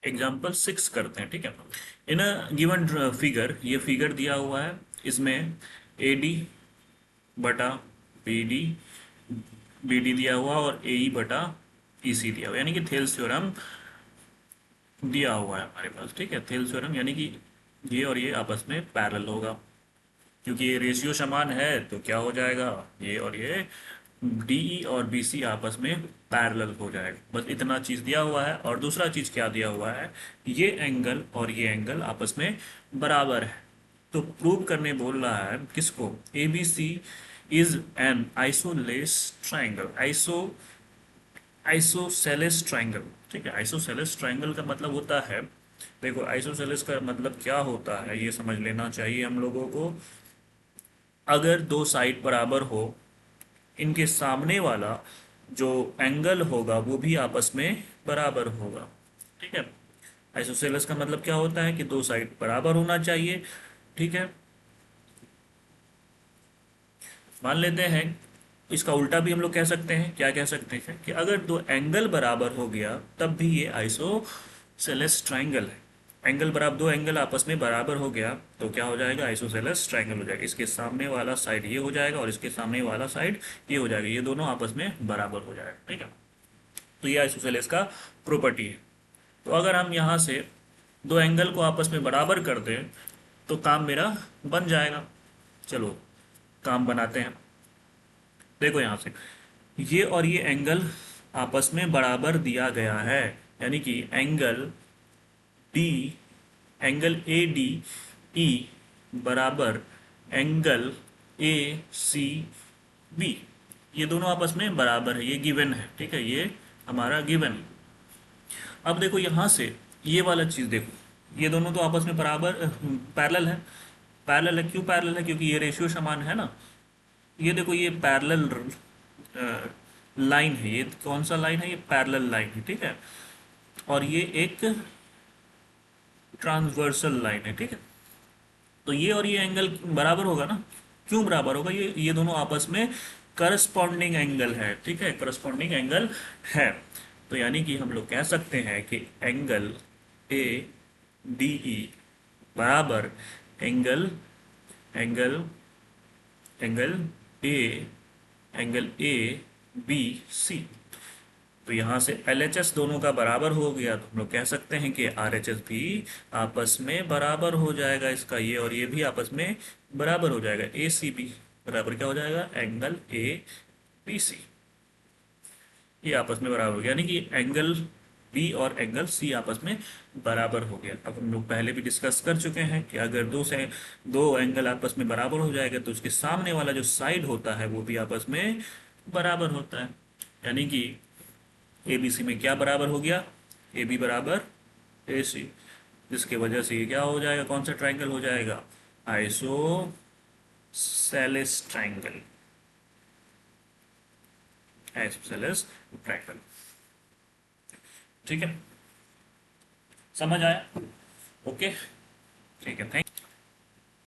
Example 6 करते हैं, ठीक है। इन अ गिवन फिगर, ये फिगर दिया हुआ है, इसमें ए डी बटा बी डी, बी डी दिया हुआ और ए ई बटा ई सी दिया हुआ, यानी कि थेल्स थ्योरम दिया हुआ है हमारे पास, ठीक है। थेल्स थ्योरम यानी कि ये और ये आपस में पैरेलल होगा, क्योंकि ये रेशियो समान है तो क्या हो जाएगा, ये और ये डी और बी सी आपस में पैरेलल हो जाएगा। बस इतना चीज दिया हुआ है। और दूसरा चीज क्या दिया हुआ है, ये एंगल और ये एंगल आपस में बराबर है। तो प्रूव करने बोल रहा है किसको, A B C is an isosceles triangle, isosceles triangle, ठीक है। आइसोसेलेस ट्राइंगल का मतलब होता है, देखो आइसोसेलेस का मतलब क्या होता है ये समझ लेना चाहिए हम लोगों को। अगर दो साइड बराबर हो, इनके सामने वाला जो एंगल होगा वो भी आपस में बराबर होगा, ठीक है। आइसोसेलेस का मतलब क्या होता है कि दो साइड बराबर होना चाहिए, ठीक है। मान लेते हैं, इसका उल्टा भी हम लोग कह सकते हैं, क्या कह सकते हैं कि अगर दो एंगल बराबर हो गया तब भी ये आइसोसेलेस ट्राइंगल है। एंगल बराबर, दो एंगल आपस में बराबर हो गया तो क्या हो जाएगा, आइसोसेलेस ट्राइंगल हो जाएगा। इसके सामने वाला साइड ये हो जाएगा और इसके सामने वाला साइड ये हो जाएगा, ये दोनों आपस में बराबर हो जाएगा, ठीक है। तो ये आइसोसेलेस का प्रॉपर्टी है। तो अगर हम यहाँ से दो एंगल को आपस में बराबर कर दें तो काम मेरा बन जाएगा। चलो काम बनाते हैं। देखो यहाँ से ये और ये एंगल आपस में बराबर दिया गया है, यानी कि angle D, angle A D E बराबर एंगल ए सी बी, ये दोनों आपस में बराबर है, ये गिवन है, ठीक है, ये हमारा गिवन है। अब देखो यहाँ से ये वाला चीज़ देखो, ये दोनों तो आपस में बराबर पैरेलल है। पैरेलल है, क्यों पैरेलल है, क्योंकि ये रेशियो समान है ना। ये देखो ये पैरेलल लाइन है, ये कौन सा लाइन है, ये पैरेलल लाइन है, ठीक है। और ये एक ट्रांसवर्सल लाइन है, ठीक है। तो ये और ये एंगल बराबर होगा ना, क्यों बराबर होगा, ये दोनों आपस में करस्पॉन्डिंग एंगल है, ठीक है, करस्पॉन्डिंग एंगल है। तो यानी कि हम लोग कह सकते हैं कि एंगल ए डी ई बराबर angle angle angle A angle A B C. तो यहाँ से एल एच एस दोनों का बराबर हो गया तो हम लोग कह सकते हैं कि आर एच एस भी आपस में बराबर हो जाएगा, इसका ये और ये भी आपस में बराबर हो जाएगा। ए सी बी बराबर क्या हो जाएगा, एंगल ए बी सी, ये आपस में बराबर हो गया, यानी कि एंगल बी और एंगल सी आपस में बराबर हो गया। अब हम लोग पहले भी डिस्कस कर चुके हैं कि अगर दो एंगल आपस में बराबर हो जाएगा तो उसके सामने वाला जो साइड होता है वो भी आपस में बराबर होता है, यानी कि ए बी सी में क्या बराबर हो गया, ए बी बराबर ए सी, जिसकी वजह से ये क्या हो जाएगा, कौन सा ट्राइंगल हो जाएगा, आइसोसेलेस ट्राइंगल, आइसोसेलेस ट्राइंगल, ठीक है। समझ आया, ओके, ठीक है, थैंक